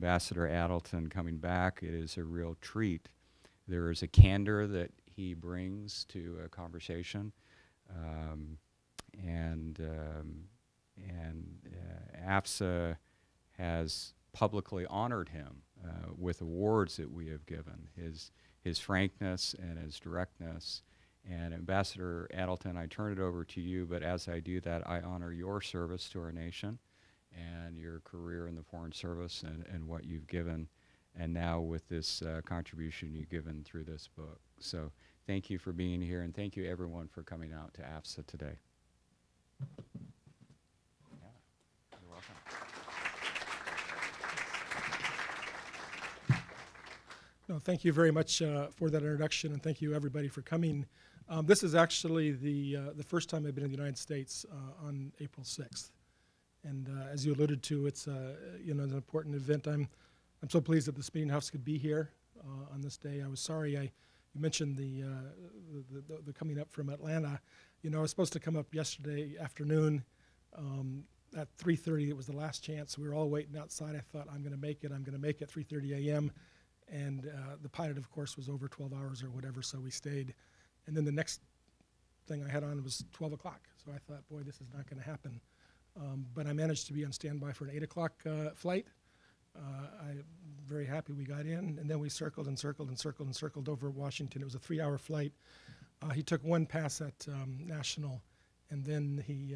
Ambassador Addleton coming back. It is a real treat. There is a candor that he brings to a conversation, and AFSA has publicly honored him with awards that we have given. His frankness and his directness. And Ambassador Addleton, I turn it over to you, but as I do that, I honor your service to our nation and your career in the Foreign Service and what you've given, and now with this contribution you've given through this book. So thank you for being here, and thank you everyone for coming out to AFSA today. Yeah, you're welcome. No, thank you very much for that introduction, and thank you everybody for coming. This is actually the first time I've been in the United States on April 6th. And as you alluded to, it's you know, an important event. I'm so pleased that this meeting house could be here on this day. I was sorry you mentioned the coming up from Atlanta. You know, I was supposed to come up yesterday afternoon at 3:30. It was the last chance. We were all waiting outside. I thought, I'm going to make it. I'm going to make it 3:30 a.m. And the pilot, of course, was over 12 hours or whatever, so we stayed. And then the next thing I had on was 12 o'clock. So I thought, boy, this is not going to happen. But I managed to be on standby for an 8 o'clock flight. I'm very happy we got in. And then we circled and circled and circled and circled over Washington. It was a 3-hour flight. He took one pass at National, and then he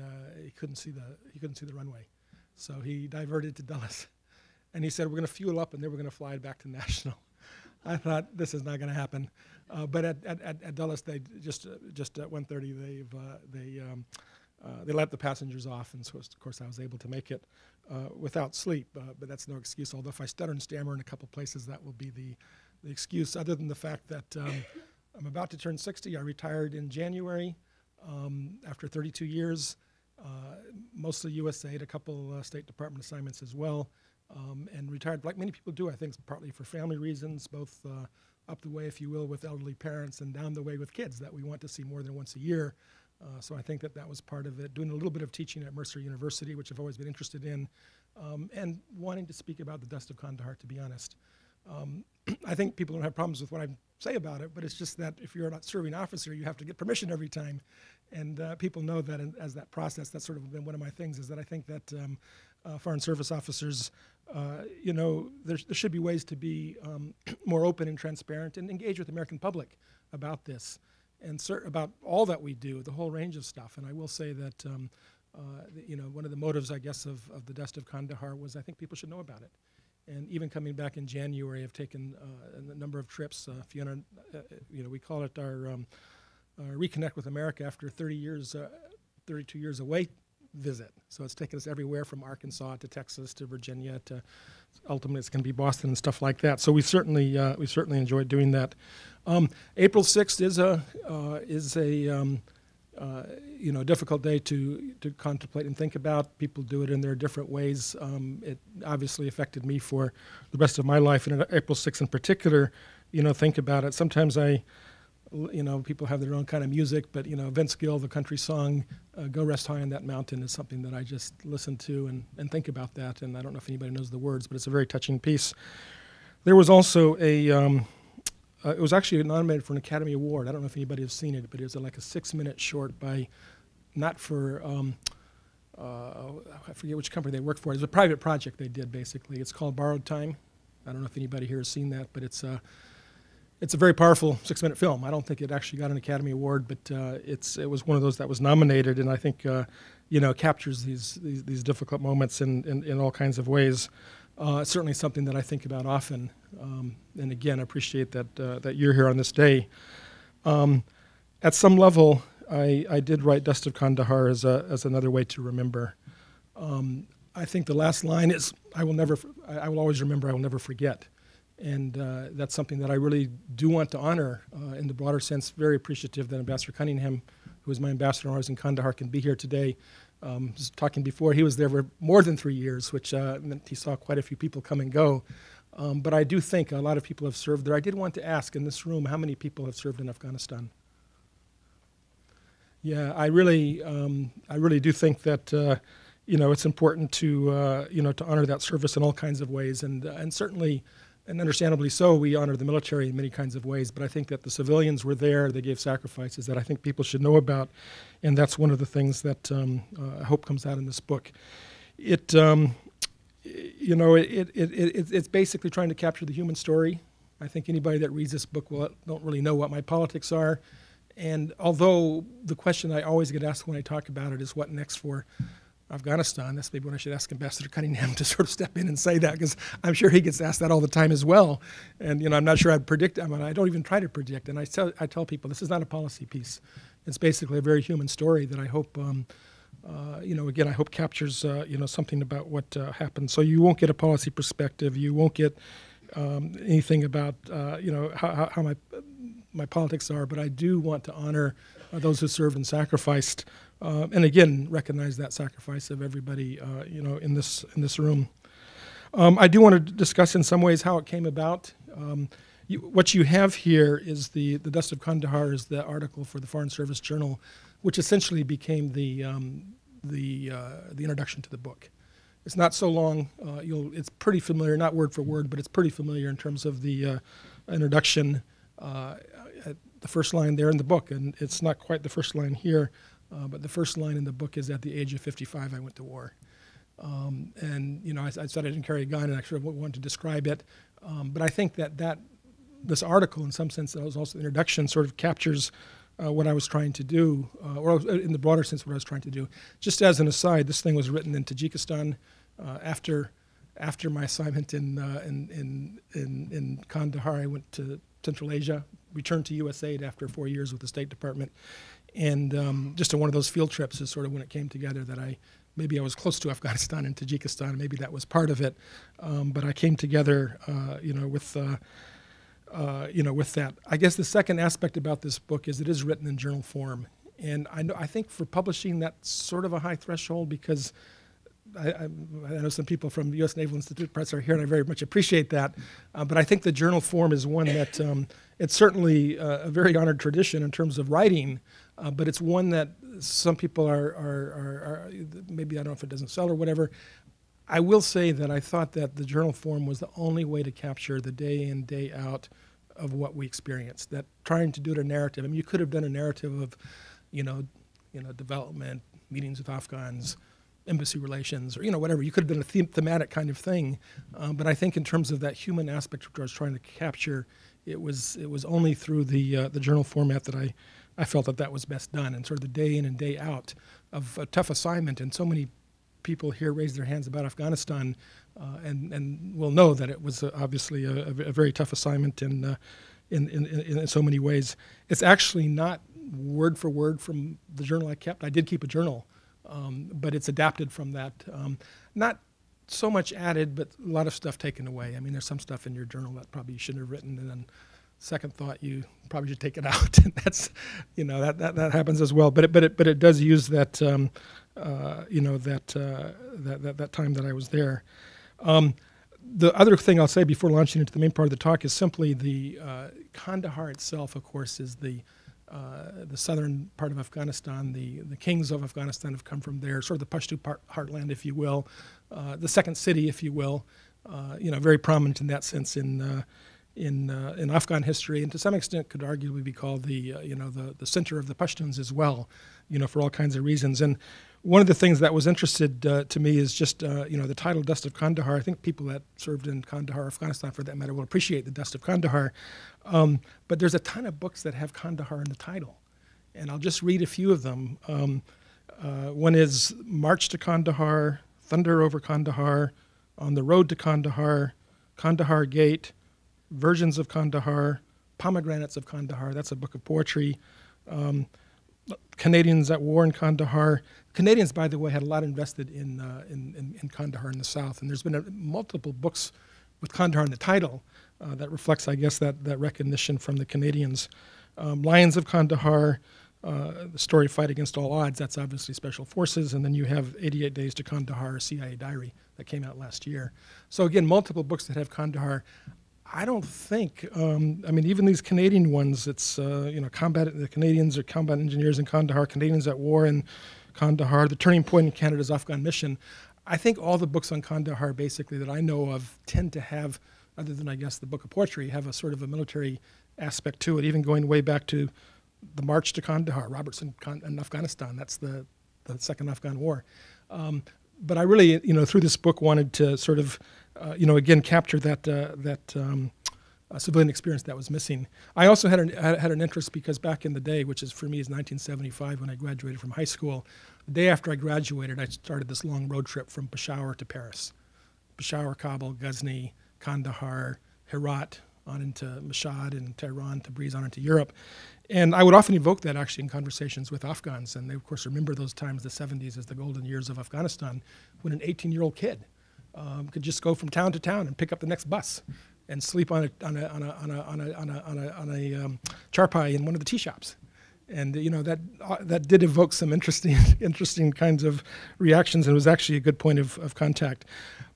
couldn't see the runway. So he diverted to Dulles. And he said, we're going to fuel up, and then we're going to fly back to National. I thought, this is not going to happen. But at Dulles, they just at 1:30, they let the passengers off, and so of course I was able to make it without sleep. But that's no excuse. Although if I stutter and stammer in a couple places, that will be the excuse. Other than the fact that I'm about to turn 60. I retired in January after 32 years, mostly USAID, a couple State Department assignments as well. And retired like many people do, I think, partly for family reasons, both up the way, if you will, with elderly parents and down the way with kids that we want to see more than once a year. So I think that was part of it. Doing a little bit of teaching at Mercer University, which I've always been interested in, and wanting to speak about the Dust of Kandahar, to be honest. I think people don't have problems with what I say about it, but it's just that if you're not serving officer, you have to get permission every time. And people know that as that process, that's sort of been one of my things, is that I think that Foreign Service officers, you know, there should be ways to be more open and transparent and engage with the American public about this and about all that we do, the whole range of stuff. And I will say that, you know, one of the motives, I guess, of the Dust of Kandahar was I think people should know about it. And even coming back in January, I've taken a number of trips. Fiona, you know, we call it our Reconnect with America after 32 years away visit. So it's taken us everywhere from Arkansas to Texas to Virginia to ultimately it's going to be Boston and stuff like that. So we certainly enjoyed doing that. April 6th is a you know, difficult day to contemplate and think about. People do it in their different ways. It obviously affected me for the rest of my life, and April 6th in particular, you know, think about it. Sometimes you know, people have their own kind of music, but, you know, Vince Gill, the country song, Go Rest High on That Mountain, is something that I just listen to and think about that, and I don't know if anybody knows the words, but it's a very touching piece. There was also it was actually nominated for an Academy Award. I don't know if anybody has seen it, but it was like a 6-minute short by, not for, I forget which company they worked for. It was a private project they did, basically. It's called Borrowed Time. I don't know if anybody here has seen that, but it's a very powerful 6-minute film. I don't think it actually got an Academy Award, but it was one of those that was nominated, and I think you know, captures these difficult moments in all kinds of ways. It's certainly something that I think about often, and again, I appreciate that you're here on this day. At some level, I did write Dust of Kandahar as another way to remember. I think the last line is, I will always remember, I will never forget. And that's something that I really do want to honor in the broader sense. Very appreciative that Ambassador Cunningham, who is my ambassador when I was in Kandahar, can be here today. Just talking before, he was there for more than 3 years, which meant he saw quite a few people come and go. But I do think a lot of people have served there. I did want to ask in this room, how many people have served in Afghanistan? Yeah, I really do think that it's important to to honor that service in all kinds of ways, and certainly, and understandably so, we honor the military in many kinds of ways. But I think that the civilians were there; they gave sacrifices that I think people should know about, and that's one of the things that I hope comes out in this book. It's basically trying to capture the human story. I think anybody that reads this book don't really know what my politics are. And although the question I always get asked when I talk about it is what next for Afghanistan, that's maybe when I should ask Ambassador Cunningham to sort of step in and say that, because I'm sure he gets asked that all the time as well. And I'm not sure I'd predict. I mean, I don't even try to predict. And I tell people this is not a policy piece. It's basically a very human story that I hope, again, I hope captures something about what happened. So you won't get a policy perspective. You won't get anything about how my politics are, but I do want to honor those who served and sacrificed, and again recognize that sacrifice of everybody in this room. I do want to discuss in some ways how it came about. What you have here is the Dust of Kandahar is the article for the Foreign Service Journal, which essentially became the introduction to the book. It's not so long. It's pretty familiar, not word for word, but it's pretty familiar in terms of the introduction. The first line there in the book, and it's not quite the first line here, but the first line in the book is, "At the age of 55, I went to war." I said I didn't carry a gun, and I sort of wanted to describe it. But I think that this article, in some sense, that was also the introduction, sort of captures what I was trying to do, or in the broader sense, what I was trying to do. Just as an aside, this thing was written in Tajikistan after my assignment in Kandahar. I went to Central Asia, returned to USAID after 4 years with the State Department, and just in one of those field trips is sort of when it came together that maybe I was close to Afghanistan and Tajikistan, maybe that was part of it, but I came together, with that. I guess the second aspect about this book is it is written in journal form, and I think for publishing that's sort of a high threshold, because I know some people from the U.S. Naval Institute Press are here, and I very much appreciate that. But I think the journal form is one that it's certainly a very honored tradition in terms of writing, but it's one that some people are maybe, I don't know if it doesn't sell or whatever. I will say that I thought that the journal form was the only way to capture the day in, day out of what we experienced. That trying to do a narrative, I mean, you could have done a narrative of, development, meetings with Afghans, embassy relations, or whatever. You could have done a thematic kind of thing, but I think in terms of that human aspect which I was trying to capture, it was only through the journal format that I felt that was best done, and sort of the day in and day out of a tough assignment. And so many people here raised their hands about Afghanistan, and will know that it was obviously a very tough assignment in so many ways. It's actually not word for word from the journal I kept. I did keep a journal. But it's adapted from that. Not so much added, but a lot of stuff taken away. I mean, there's some stuff in your journal that probably you shouldn't have written, and then second thought, you probably should take it out. And that's, that happens as well. But it does use that, that time that I was there. The other thing I'll say before launching into the main part of the talk is simply the Kandahar itself, of course, is the southern part of Afghanistan. The kings of Afghanistan have come from there, sort of the Pashto heartland, if you will, the second city, if you will, very prominent in that sense in Afghan history, and to some extent could arguably be called the center of the Pashtuns as well, for all kinds of reasons. And one of the things that was interested to me is just the title "Dust of Kandahar." I think people that served in Kandahar, Afghanistan, for that matter, will appreciate the Dust of Kandahar. But there's a ton of books that have Kandahar in the title, and I'll just read a few of them. One is "March to Kandahar," "Thunder over Kandahar," "On the Road to Kandahar," "Kandahar Gate," "Versions of Kandahar," "Pomegranates of Kandahar." That's a book of poetry. Canadians at War in Kandahar. Canadians, by the way, had a lot invested in Kandahar in the South, and there's been multiple books with Kandahar in the title that reflects, I guess, that recognition from the Canadians. Lions of Kandahar, the story Fight Against All Odds, that's obviously Special Forces, and then you have 88 Days to Kandahar, a CIA diary that came out last year. So again, multiple books that have Kandahar. I don't think, even these Canadian ones, it's, the Canadians are combat engineers in Kandahar, Canadians at War in Kandahar, The Turning Point in Canada's Afghan Mission. I think all the books on Kandahar, basically, that I know of tend to have, other than, I guess, the Book of Poetry, have a sort of a military aspect to it, even going way back to the March to Kandahar, Robertson in Afghanistan. That's the Second Afghan War. But I really, through this book, wanted to sort of, again, capture that civilian experience that was missing. I also had an interest because back in the day, which is for me is 1975 when I graduated from high school, the day after I graduated, I started this long road trip from Peshawar to Paris. Peshawar, Kabul, Ghazni, Kandahar, Herat, on into Mashhad and Tehran, Tabriz, on into Europe. And I would often evoke that actually in conversations with Afghans. And they, of course, remember those times, the 70s, as the golden years of Afghanistan, when an 18-year-old kid could just go from town to town and pick up the next bus and sleep on a charpai in one of the tea shops. And that did evoke some interesting kinds of reactions, and it was actually a good point of contact.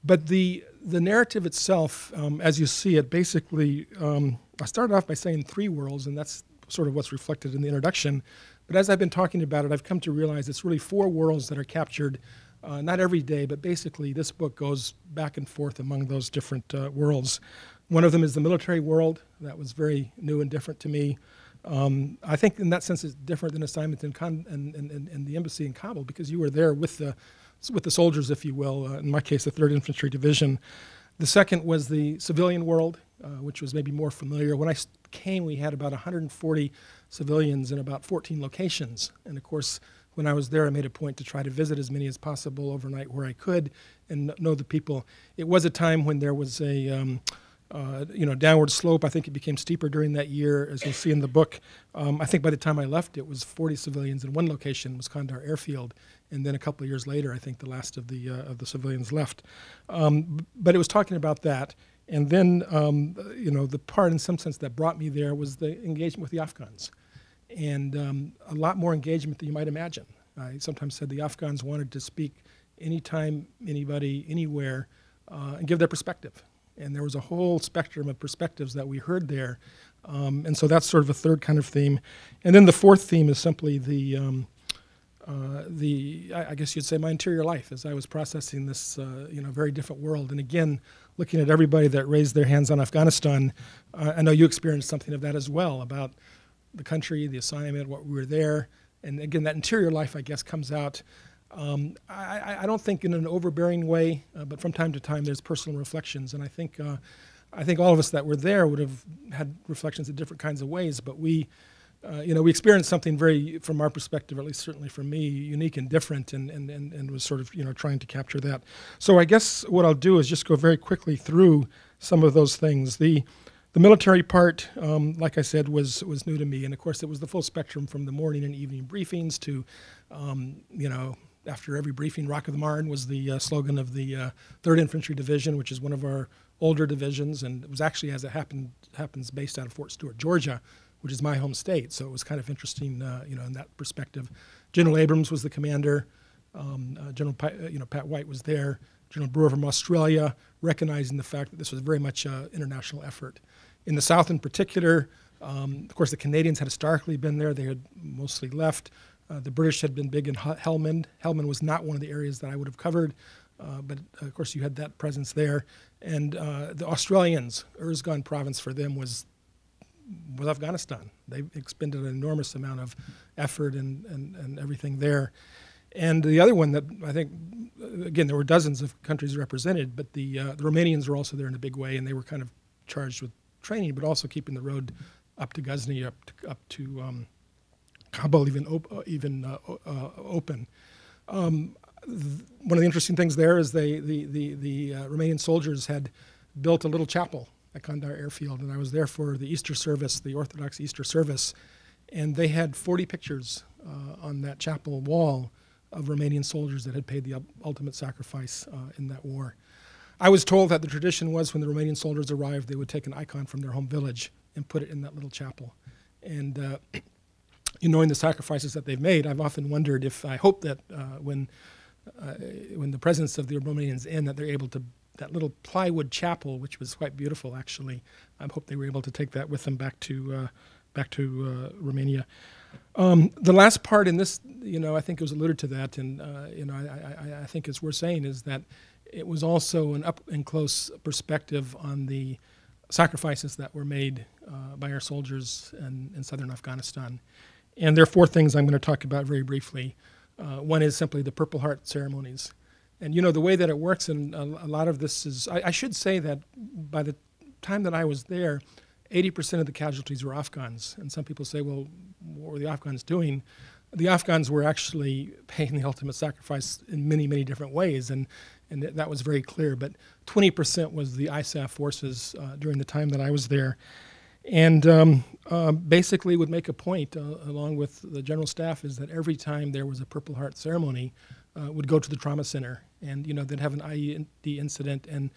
But the narrative itself, as you see it, basically, I started off by saying 3 worlds, and that's sort of what's reflected in the introduction. But as I've been talking about it, I've come to realize it's really 4 worlds that are captured, not every day, but basically this book goes back and forth among those different worlds. One of them is the military world. That was very new and different to me. I think in that sense it's different than assignments in the embassy in Kabul, because you were there with the soldiers, if you will, in my case, the 3rd Infantry Division. The second was the civilian world, which was maybe more familiar. When I came, we had about 140 civilians in about 14 locations. And of course, when I was there, I made a point to try to visit as many as possible overnight where I could and know the people. It was a time when there was a downward slope. I think it became steeper during that year, as you'll see in the book. I think by the time I left, it was 40 civilians in one location, was Kandahar Airfield, and then a couple of years later, I think the last of the civilians left. But it was talking about that, and then the part, in some sense, that brought me there was the engagement with the Afghans, and a lot more engagement than you might imagine. I sometimes said the Afghans wanted to speak anytime, anybody, anywhere, and give their perspective. And there was a whole spectrum of perspectives that we heard there. And so that's sort of a third kind of theme. And then the fourth theme is simply I guess you'd say, my interior life as I was processing this, very different world. And again, looking at everybody that raised their hands on Afghanistan, I know you experienced something of that as well, about the country, the assignment, what we were there. And again, that interior life, I guess, comes out. I don't think in an overbearing way, but from time to time there's personal reflections, and I think all of us that were there would have had reflections in different kinds of ways. But we experienced something very, from our perspective, at least certainly for me, unique and different, and was sort of trying to capture that. So I guess what I'll do is just go very quickly through some of those things. The military part, like I said, was new to me, and of course it was the full spectrum from the morning and evening briefings to, after every briefing, Rock of the Marne was the slogan of the 3rd Infantry Division, which is one of our older divisions, and it was actually, as it happens, based out of Fort Stewart, Georgia, which is my home state. So it was kind of interesting, in that perspective. General Abrams was the commander. General Pat White was there. General Brewer from Australia, recognizing the fact that this was very much an international effort. In the South, in particular, of course, the Canadians had historically been there. They had mostly left. The British had been big in Helmand. Helmand was not one of the areas that I would have covered, but of course you had that presence there. And the Australians, Urzgan province for them was Afghanistan. They expended an enormous amount of effort and everything there. And the other one that I think, again, there were dozens of countries represented, but the Romanians were also there in a big way, and they were kind of charged with training, but also keeping the road up to Ghazni, up to Kabul even open. One of the interesting things there is the Romanian soldiers had built a little chapel at Kandahar Airfield, and I was there for the Easter service, the Orthodox Easter service, and they had 40 pictures on that chapel wall of Romanian soldiers that had paid the ultimate sacrifice in that war. I was told that the tradition was when the Romanian soldiers arrived, they would take an icon from their home village and put it in that little chapel. And knowing the sacrifices that they've made, I've often wondered if, I hope that when the presence of the Romanians end, that they're able to, that little plywood chapel, which was quite beautiful actually, I hope they were able to take that with them back to Romania. The last part in this, I think it was alluded to that, and I think it's worth saying is that it was also an up and close perspective on the sacrifices that were made by our soldiers in southern Afghanistan. And there are four things I'm going to talk about very briefly. One is simply the Purple Heart ceremonies. And the way that it works, and a lot of this is, I should say that by the time that I was there, 80% of the casualties were Afghans. And some people say, well, what were the Afghans doing? The Afghans were actually paying the ultimate sacrifice in many, many different ways, and that was very clear. But 20% was the ISAF forces during the time that I was there. And basically would make a point, along with the general staff, is that every time there was a Purple Heart ceremony, would go to the trauma center, and they'd have an IED incident, and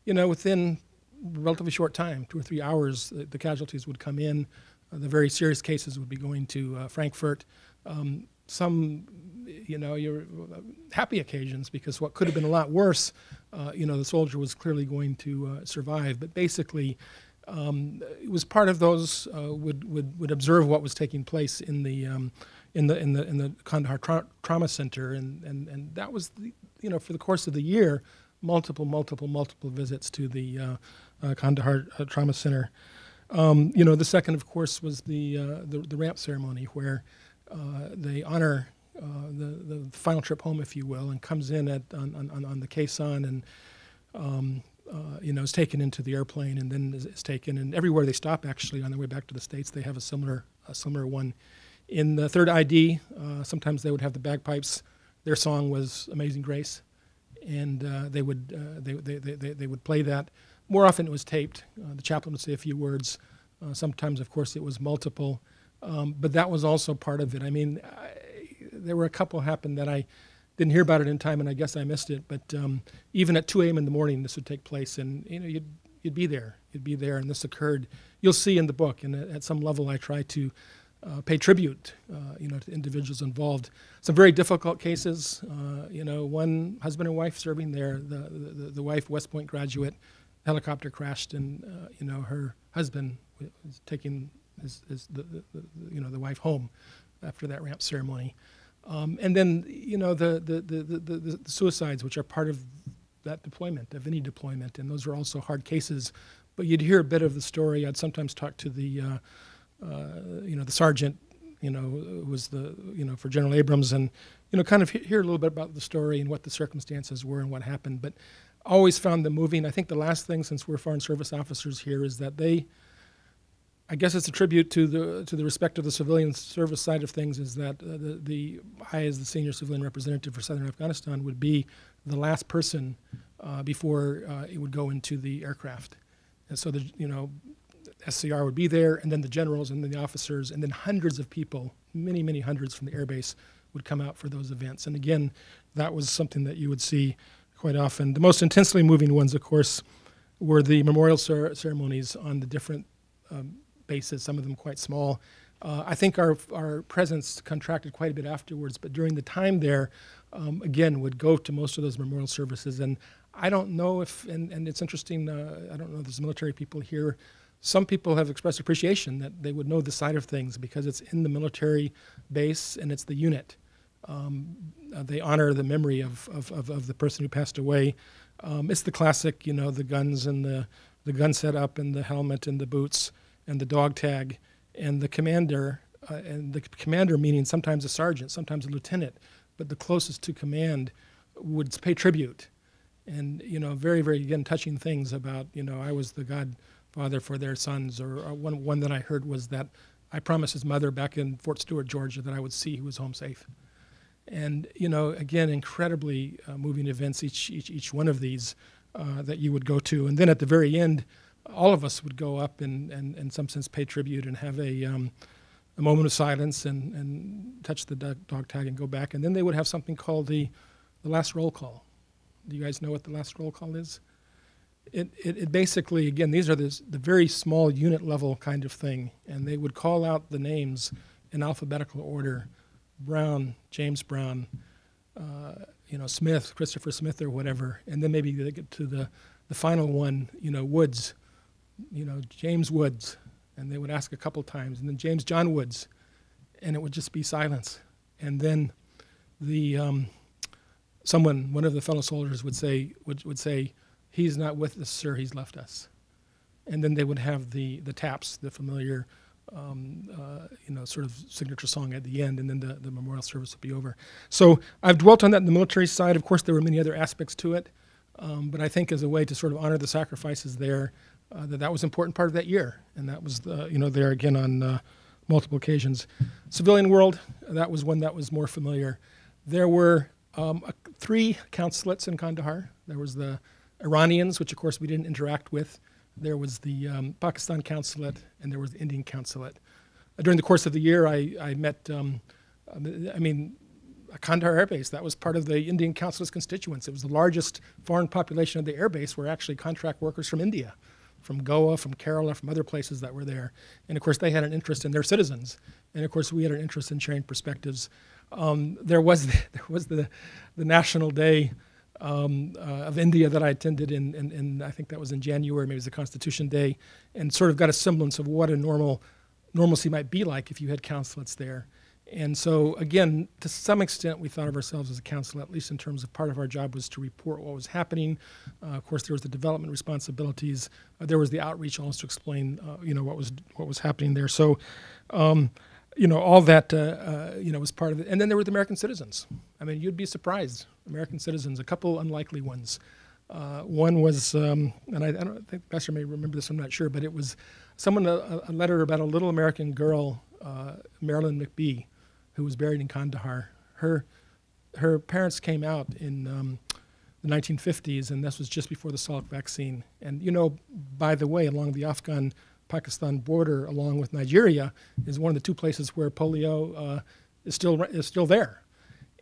within a relatively short time, 2 or 3 hours, the casualties would come in. The very serious cases would be going to Frankfurt. Some, your happy occasions, because what could have been a lot worse, the soldier was clearly going to survive. But basically, it was part of those would observe what was taking place in the Kandahar Trauma Center, and that was for the course of the year, multiple visits to the Kandahar Trauma Center. The second, of course, was the ramp ceremony, where they honor the final trip home, if you will, and comes in on the caisson, and is taken into the airplane, and then is taken, and everywhere they stop, actually, on their way back to the States, they have a similar one. In the third ID, sometimes they would have the bagpipes. Their song was "Amazing Grace," and they would play that. More often, it was taped. The chaplain would say a few words. Sometimes, of course, it was multiple, but that was also part of it. I mean, there were a couple happened that I didn't hear about it in time, and I guess I missed it. But even at 2 a.m. in the morning, this would take place, and you'd be there. You'd be there, and this occurred. You'll see in the book, and at some level, I try to pay tribute, to individuals involved. Some very difficult cases. One husband and wife serving there. The wife, West Point graduate, helicopter crashed, and her husband was taking the wife home after that ramp ceremony. And then the suicides, which are part of that deployment, of any deployment, and those are also hard cases. But you'd hear a bit of the story. I'd sometimes talk to the sergeant, was for General Abrams, and kind of hear a little bit about the story and what the circumstances were and what happened. But always found them moving. I think the last thing, since we're Foreign Service officers here, is that I guess it's a tribute to the respect of the civilian service side of things, is that I, as the senior civilian representative for Southern Afghanistan, would be the last person before it would go into the aircraft. And so SCR would be there, and then the generals, and then the officers, and then hundreds of people, many hundreds from the airbase, would come out for those events. And again, that was something that you would see quite often. The most intensely moving ones, of course, were the memorial ceremonies on the different bases, some of them quite small. I think our presence contracted quite a bit afterwards, but during the time there, again, would go to most of those memorial services. And I don't know if, and it's interesting, I don't know if there's military people here. Some people have expressed appreciation that they would know the side of things because it's in the military base and it's the unit. They honor the memory of the person who passed away. It's the classic, the guns and the gun setup and the helmet and the boots and the dog tag and the commander meaning sometimes a sergeant, sometimes a lieutenant, but the closest to command would pay tribute. And, very, very, again, touching things about, I was the godfather for their sons, or one that I heard was that I promised his mother back in Fort Stewart, Georgia, that I would see he was home safe. And, again, incredibly moving events, each one of these that you would go to. And then at the very end, all of us would go up and in some sense pay tribute and have a moment of silence and touch the dog tag and go back. And then they would have something called the last roll call. Do you guys know what the last roll call is? It basically, again, these are the very small unit level kind of thing. And they would call out the names in alphabetical order. Brown, James Brown, Smith, Christopher Smith or whatever. And then maybe they get to the final one, Woods, James Woods. And they would ask a couple times. And then James John Woods. and it would just be silence. And then the one of the fellow soldiers would say, "He's not with us, sir. He's left us." And then they would have the taps, the familiar, sort of signature song at the end, and then the memorial service would be over. So I've dwelt on that in the military side. Of course, there were many other aspects to it, but I think as a way to sort of honor the sacrifices there, that was an important part of that year, and that was there again on multiple occasions. Civilian world, that was one that was more familiar. There were 3 consulates in Kandahar. There was the Iranians, which of course we didn't interact with. There was the Pakistan consulate, and there was the Indian consulate. During the course of the year, I met, Kandahar Air Base. That was part of the Indian consulate's constituents. It was the largest foreign population of the air base were actually contract workers from India, from Goa, from Kerala, from other places that were there. And of course, they had an interest in their citizens. And of course, we had an interest in sharing perspectives. There was the National Day of India that I attended in I think that was in January, maybe it was the Constitution Day, and sort of got a semblance of what a normalcy might be like if you had consulates there. And so again, to some extent, we thought of ourselves as a consulate, at least in terms of part of our job was to report what was happening. Of course, there was the development responsibilities. There was the outreach also to explain, what was happening there. So, all that, was part of it. And then there were the American citizens. I mean, you'd be surprised. American citizens, a couple unlikely ones. One was, and I don't think Pastor may remember this, I'm not sure, but it was a letter about a little American girl, Marilyn Mcbee, who was buried in Kandahar. Her parents came out in the 1950s, and this was just before the Salk vaccine. And, by the way, along the Afghan-Pakistan border, along with Nigeria, is one of the 2 places where polio is still there.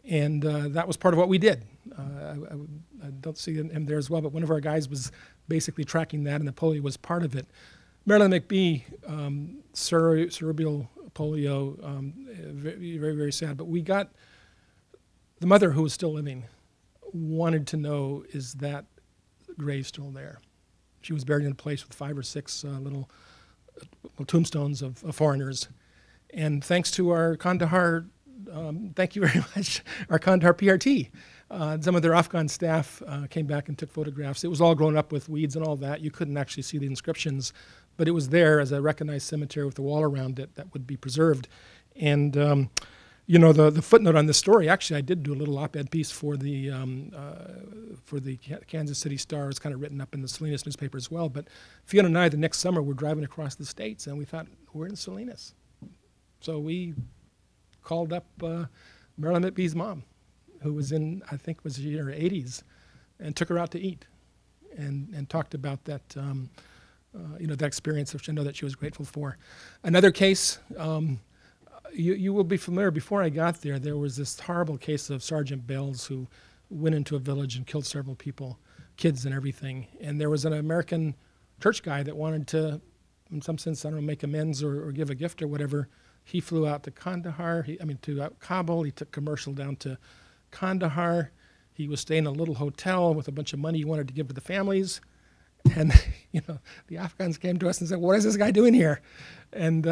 And that was part of what we did. I don't see him there as well, but one of our guys was basically tracking that, and the polio was part of it. Marilyn Mcbee, cerebral polio, very, very, very sad. But we got the mother, who was still living, wanted to know, is that grave still there? She was buried in a place with 5 or 6 little tombstones of foreigners. And thanks to our Kandahar, thank you very much, our Kandahar PRT. Some of their Afghan staff came back and took photographs. It was all grown up with weeds and all that. You couldn't actually see the inscriptions, but it was there as a recognized cemetery with a wall around it that would be preserved. And the footnote on this story, actually I did do a little op-ed piece for the Kansas City Star. It's kind of written up in the Salinas newspaper as well. But Fiona and I, the next summer, were driving across the states, and we thought, we're in Salinas. So we called up Marilyn Mcbee's mom, who was in, I think was in her 80s, and took her out to eat and talked about that, that experience, which I know that she was grateful for. Another case, you will be familiar, before I got there, there was this horrible case of Sergeant Bells who went into a village and killed several people, kids and everything. And there was an American church guy that wanted to, in some sense, I don't know, make amends or give a gift or whatever. He flew out to Kandahar, to Kabul. He took commercial down to Kandahar. He was staying in a little hotel with a bunch of money he wanted to give to the families. And, the Afghans came to us and said, what is this guy doing here? And,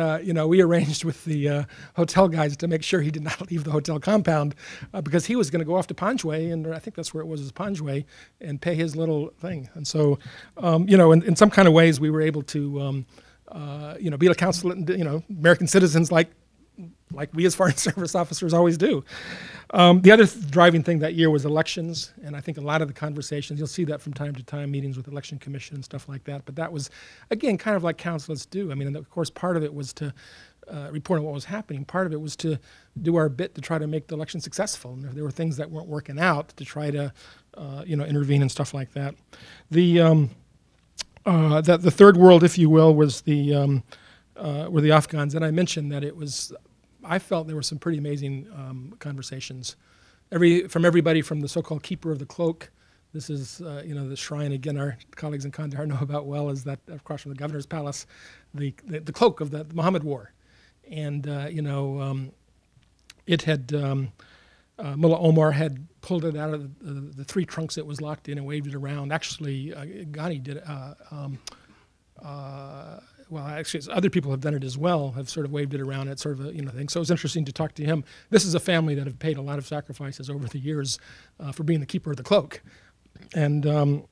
we arranged with the hotel guys to make sure he did not leave the hotel compound because he was going to go off to Panjwai, and I think that's where it was Panjwai, and pay his little thing. And so, in some kind of ways, we were able to, be a consulate, American citizens like we as Foreign Service officers always do. The other driving thing that year was elections, and I think a lot of the conversations, you'll see that from time to time, meetings with Election Commission and stuff like that, but that was, again, kind of like consulates do. I mean, and of course, part of it was to report on what was happening. Part of it was to do our bit to try to make the election successful. And if there were things that weren't working out, to try to, intervene and stuff like that. The third world, if you will, was were the Afghans, and I mentioned that I felt there were some pretty amazing conversations. From everybody from the so-called keeper of the cloak. This is, the shrine, again, our colleagues in Kandahar know about well, is that across from the governor's palace, the cloak of the Muhammad War. And, it had, Mullah Omar had pulled it out of the 3 trunks it was locked in and waved it around. Actually, Ghani did well, actually, other people have done it as well, have sort of waved it around, it sort of a thing. So it was interesting to talk to him. This is a family that have paid a lot of sacrifices over the years for being the keeper of the cloak. And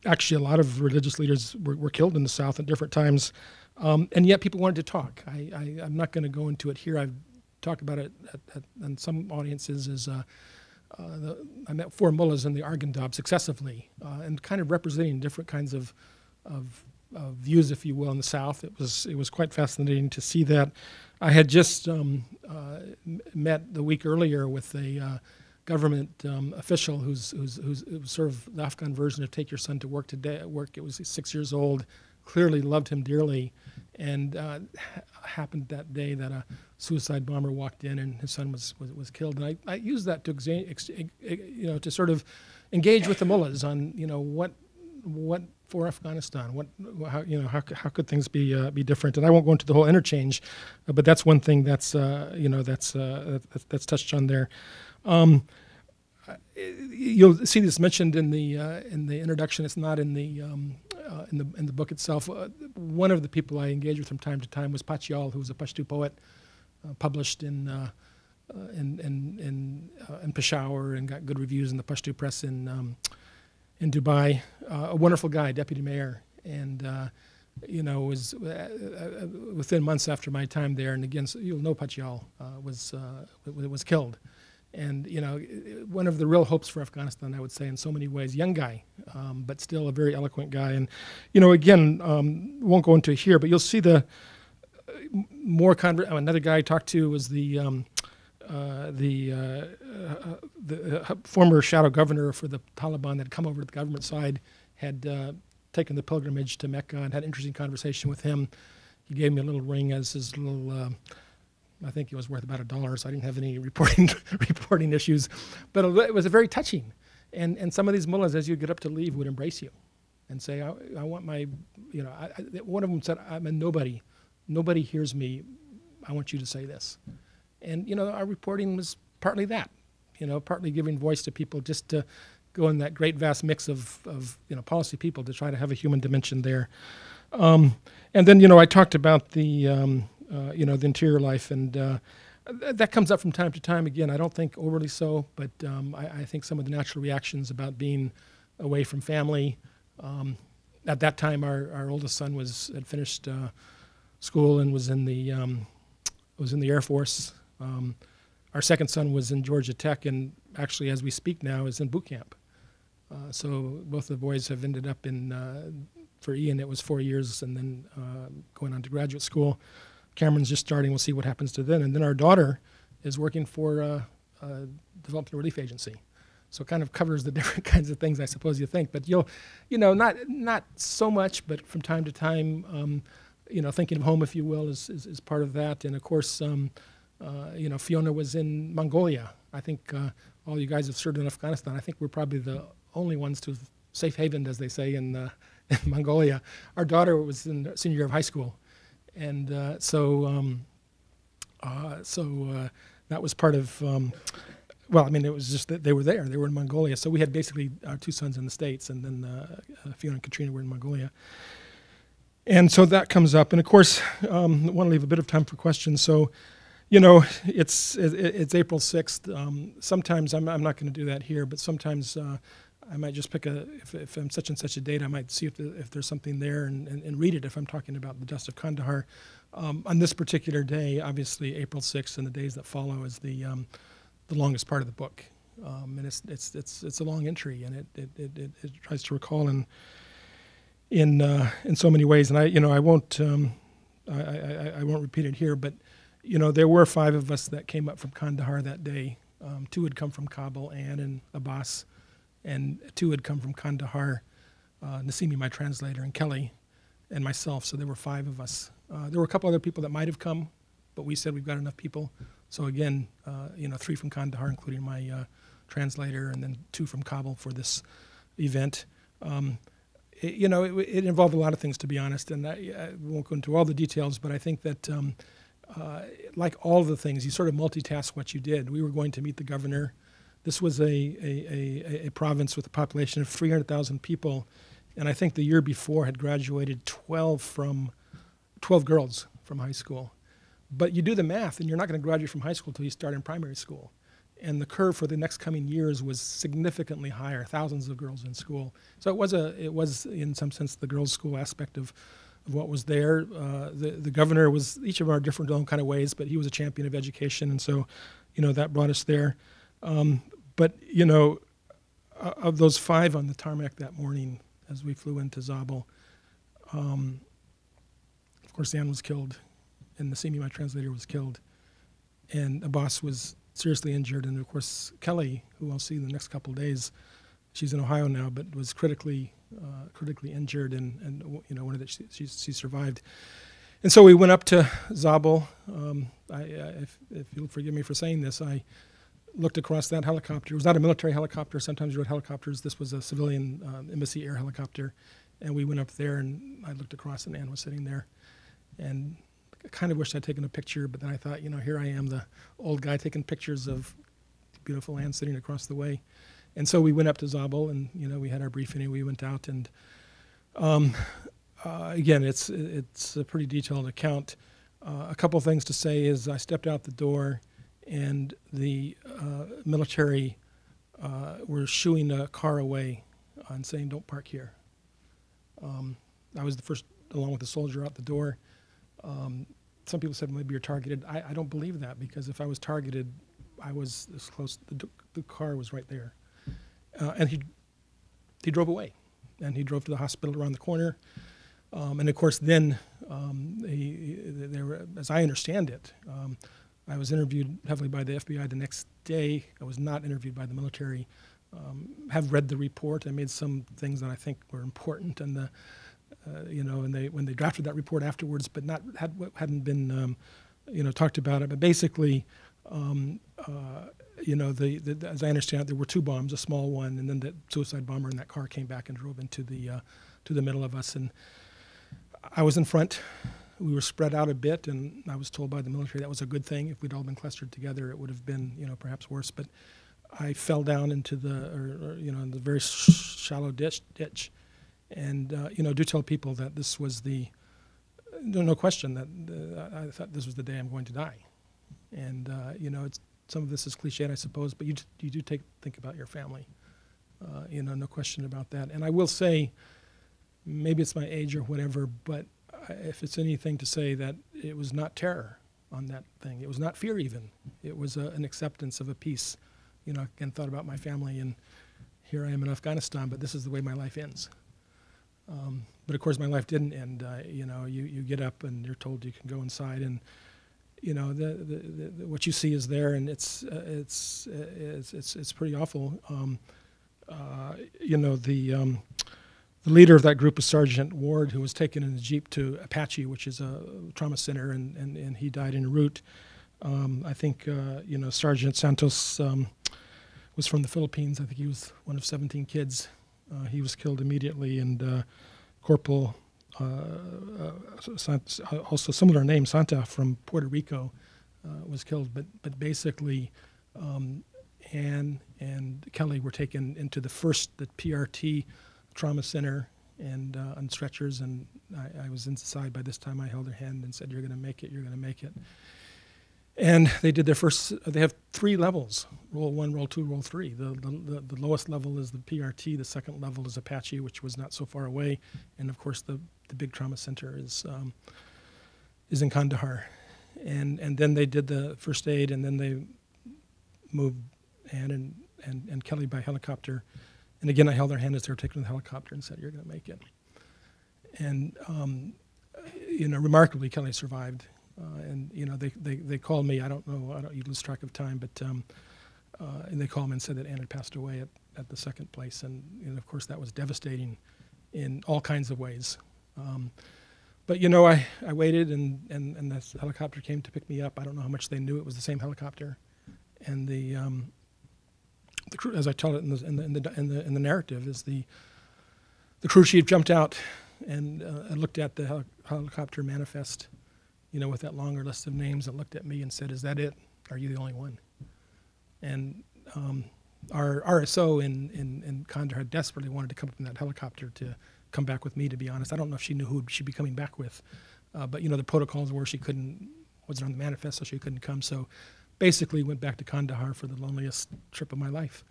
actually, a lot of religious leaders were killed in the South at different times. And yet people wanted to talk. I'm not going to go into it here. I've talked about it in some audiences. I met 4 mullahs in the Arghandab successively, and kind of representing different kinds of views, if you will, in the South. It was quite fascinating to see that. I had just met the week earlier with a government official who's sort of the Afghan version of "Take your son to work today." At work, it was 6 years old. Clearly loved him dearly, and happened that day that a suicide bomber walked in and his son was killed. And I used that to to sort of engage with the mullahs on what for Afghanistan, how could things be different? And I won't go into the whole interchange, but that's one thing that's touched on there. You'll see this mentioned in the introduction. It's not in the book itself. One of the people I engaged with from time to time was Pachial, who was a Pashto poet, published in Peshawar and got good reviews in the Pashto press in Dubai. A wonderful guy, deputy mayor, and was within months after my time there. And again, so you'll know Pachial was killed. And, one of the real hopes for Afghanistan, I would say, in so many ways, young guy, but still a very eloquent guy. And, again, won't go into it here, but you'll see the more another guy I talked to was the former shadow governor for the Taliban that had come over to the government side, had taken the pilgrimage to Mecca, and had an interesting conversation with him. He gave me a little ring as his little... I think it was worth about $1, so I didn't have any reporting issues. But it was very touching. And some of these mullahs, as you get up to leave, would embrace you and say, I want my, one of them said, I'm a nobody. Nobody hears me. I want you to say this. And, our reporting was partly that, partly giving voice to people just to go in that great vast mix of policy people to try to have a human dimension there. And then, I talked about the interior life, and that comes up from time to time. Again, I don't think overly so, but I think some of the natural reactions about being away from family. At that time, our oldest son had finished school and was in the Air Force. Our second son was in Georgia Tech, and actually, as we speak now, is in boot camp. So both the boys have ended up for Ian, it was 4 years, and then going on to graduate school. Cameron's just starting. We'll see what happens to then. And then our daughter is working for a development relief agency. So it kind of covers the different kinds of things I suppose you think. But not so much, but from time to time, thinking of home, if you will, is part of that. And of course, Fiona was in Mongolia. I think all you guys have served in Afghanistan. I think we're probably the only ones to have safe havened, as they say, in Mongolia. Our daughter was in the senior year of high school. And so that was part of, it was just that they were there. They were in Mongolia. So we had basically our 2 sons in the States, and then Fiona and Katrina were in Mongolia. And so that comes up. And, of course, I want to leave a bit of time for questions. So, it's April 6th. Sometimes I'm not going to do that here, but sometimes I might just pick if I'm such and such a date, I might see if there's something there and read it if I'm talking about the Dust of Kandahar. On this particular day, obviously April 6th and the days that follow is the longest part of the book. And it's a long entry, and it tries to recall in so many ways. And I won't repeat it here, but there were 5 of us that came up from Kandahar that day. 2 had come from Kabul, Ann and Abbas. And 2 had come from Kandahar, Nassimi, my translator, and Kelly, and myself. So there were 5 of us. There were a couple other people that might have come, but we said we've got enough people. So again, 3 from Kandahar, including my translator, and then 2 from Kabul for this event. It involved a lot of things, to be honest, and I won't go into all the details, but I think that like all the things, you sort of multitask what you did. We were going to meet the governor. This was a province with a population of 300,000 people, and I think the year before had graduated 12 from 12 girls from high school. But you do the math, and you're not going to graduate from high school until you start in primary school. And the curve for the next coming years was significantly higher, thousands of girls in school. So it was in some sense the girls' school aspect of what was there. The governor was, each of our different own kind of ways, but he was a champion of education, and so, that brought us there. But, of those 5 on the tarmac that morning as we flew into Zabul, of course, Dan was killed, and Nassimi, my translator, was killed, and Abbas was seriously injured, and of course Kelly, who I'll see in the next couple of days, she's in Ohio now, but was critically injured, and one of the, she survived. And so we went up to Zabul. If you'll forgive me for saying this, I looked across that helicopter. It was not a military helicopter. Sometimes you rode helicopters. This was a civilian embassy air helicopter, and we went up there, and I looked across, and Ann was sitting there, and I kind of wished I'd taken a picture, but then I thought, here I am, the old guy taking pictures of beautiful Ann sitting across the way. And so we went up to Zabul, and we had our briefing, and we went out, and again, it's a pretty detailed account. A couple of things to say is I stepped out the door, and the military were shooing a car away and saying, "Don't park here." I was the first, along with the soldier, out the door. Some people said maybe you're targeted. I don't believe that, because if I was targeted, I was this close. The car was right there, and he drove away, and he drove to the hospital around the corner. And of course, then there were, as I understand it, I was interviewed heavily by the FBI the next day. I was not interviewed by the military. Have read the report. I made some things that I think were important, and and when they drafted that report afterwards, but hadn't been talked about it. But basically, as I understand it, there were 2 bombs, a small one, and then the suicide bomber in that car came back and drove into the middle of us. And I was in front. We were spread out a bit, and I was told by the military that was a good thing. If we'd all been clustered together, it would have been perhaps worse. But I fell down into in the very shallow ditch. And, do tell people that this was no question that I thought this was the day I'm going to die. And, some of this is cliched, I suppose, but you do think about your family. No question about that. And I will say, maybe it's my age or whatever, but if it's anything to say, that it was not terror on that thing. It was not fear even. It was an acceptance of a peace. Again, thought about my family, and here I am in Afghanistan, but this is the way my life ends. But of course, my life didn't end. You get up and you're told you can go inside, and what you see is there, and it's pretty awful. The leader of that group is Sergeant Ward, who was taken in a jeep to Apache, which is a trauma center, and he died en route. I think Sergeant Santos was from the Philippines. I think he was one of 17 kids. He was killed immediately, and Corporal, also similar name, Santa from Puerto Rico, was killed. But basically, Ann and Kelly were taken into the PRT trauma center and on stretchers, and I was inside by this time. I held her hand and said, "You're going to make it. You're going to make it." And they did their first. They have 3 levels: Role 1, Role 2, Role 3. The lowest level is the PRT. The second level is Apache, which was not so far away, and of course the big trauma center is in Kandahar. And then they did the first aid, and then they moved Ann and Kelly by helicopter. And again, I held their hand as they were taken to the helicopter and said, "You're going to make it." And remarkably, Kelly survived. And they called me. I don't know. You lose track of time, but and they called me and said that Ann had passed away at the second place, and of course that was devastating in all kinds of ways. But I waited, and this helicopter came to pick me up. I don't know how much they knew it was the same helicopter, and the crew, as I tell it in the narrative, is the crew chief jumped out and looked at the helicopter manifest, with that longer list of names, and looked at me and said, "Is that it? Are you the only one?" And our RSO in Kandahar desperately wanted to come up in that helicopter to come back with me, to be honest. I don't know if she knew who she'd be coming back with. But the protocols were she wasn't on the manifest, so she couldn't come. So basically went back to Kandahar for the loneliest trip of my life,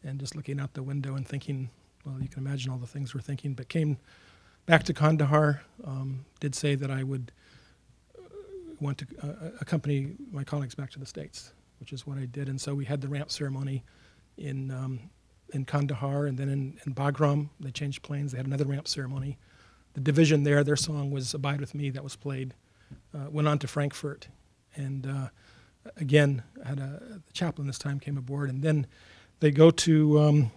and just looking out the window and thinking, well, you can imagine all the things we're thinking, but came back to Kandahar, did say that I would want to accompany my colleagues back to the States, which is what I did. And so we had the ramp ceremony in Kandahar, and then in Bagram, they changed planes. They had another ramp ceremony. The division there, their song was Abide With Me, that was played. Went on to Frankfurt, and again, the chaplain this time came aboard, and then they go to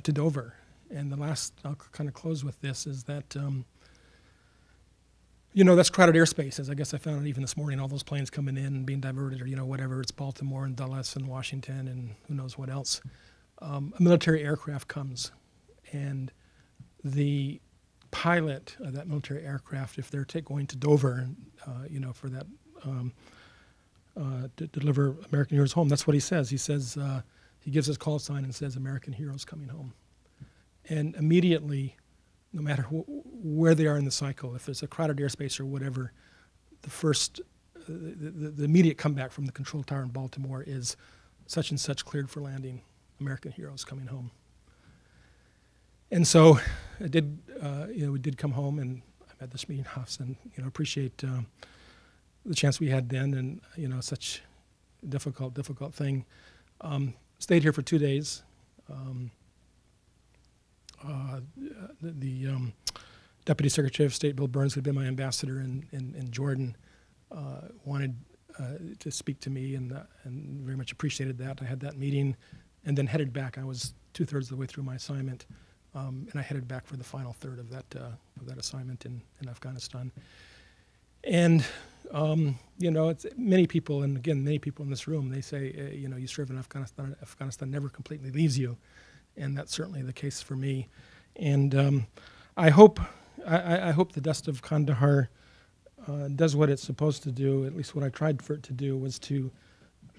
Dover. And the last, I'll kind of close with this, is that that's crowded airspace, as I guess I found out even this morning, all those planes coming in and being diverted, or, whatever, it's Baltimore and Dulles and Washington and who knows what else. A military aircraft comes, and the pilot of that military aircraft, if they're going to Dover, for that, to deliver American heroes home, that's what he says. He says, he gives his call sign and says, American heroes coming home. And immediately, no matter where they are in the cycle, if it's a crowded airspace or whatever, the immediate comeback from the control tower in Baltimore is such and such cleared for landing, American heroes coming home. And so we did come home, and I'm at this meeting house, and appreciate the chance we had then, and such difficult thing. Stayed here for 2 days. The Deputy Secretary of State, Bill Burns, who had been my ambassador in Jordan, wanted to speak to me, and very much appreciated that. I had that meeting, and then headed back. I was 2/3 of the way through my assignment, and I headed back for the final third of that assignment in Afghanistan. And it's many people, and again, many people in this room, they say, you serve in Afghanistan. Afghanistan never completely leaves you. And that's certainly the case for me. And I hope the Dust of Kandahar does what it's supposed to do. At least what I tried for it to do was to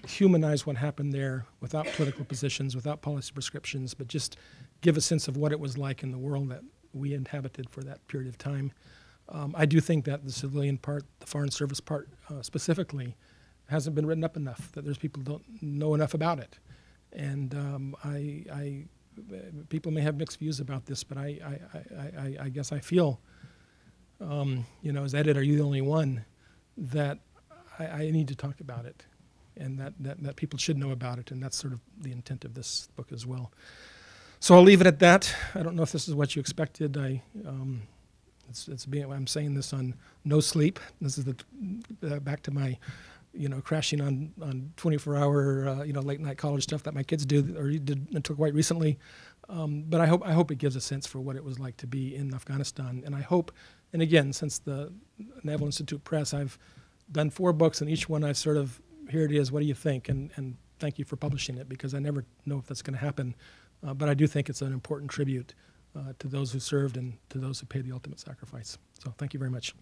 humanize what happened there without political positions, without policy prescriptions, but just give a sense of what it was like in the world that we inhabited for that period of time. I do think that the civilian part, the foreign service part specifically, hasn't been written up enough, that there's people who don't know enough about it. And people may have mixed views about this, but I guess I feel, as editor, are you the only one, that I need to talk about it, and that people should know about it, and that's sort of the intent of this book as well. So I'll leave it at that. I don't know if this is what you expected. I'm saying this on no sleep. This is back to my crashing on 24-hour, late night college stuff that my kids do or did until quite recently. But I hope it gives a sense for what it was like to be in Afghanistan. And I hope, and again, since the Naval Institute Press, I've done 4 books, and each one I've sort of, here it is, what do you think? And thank you for publishing it, because I never know if that's going to happen. But I do think it's an important tribute to those who served and to those who paid the ultimate sacrifice. So thank you very much.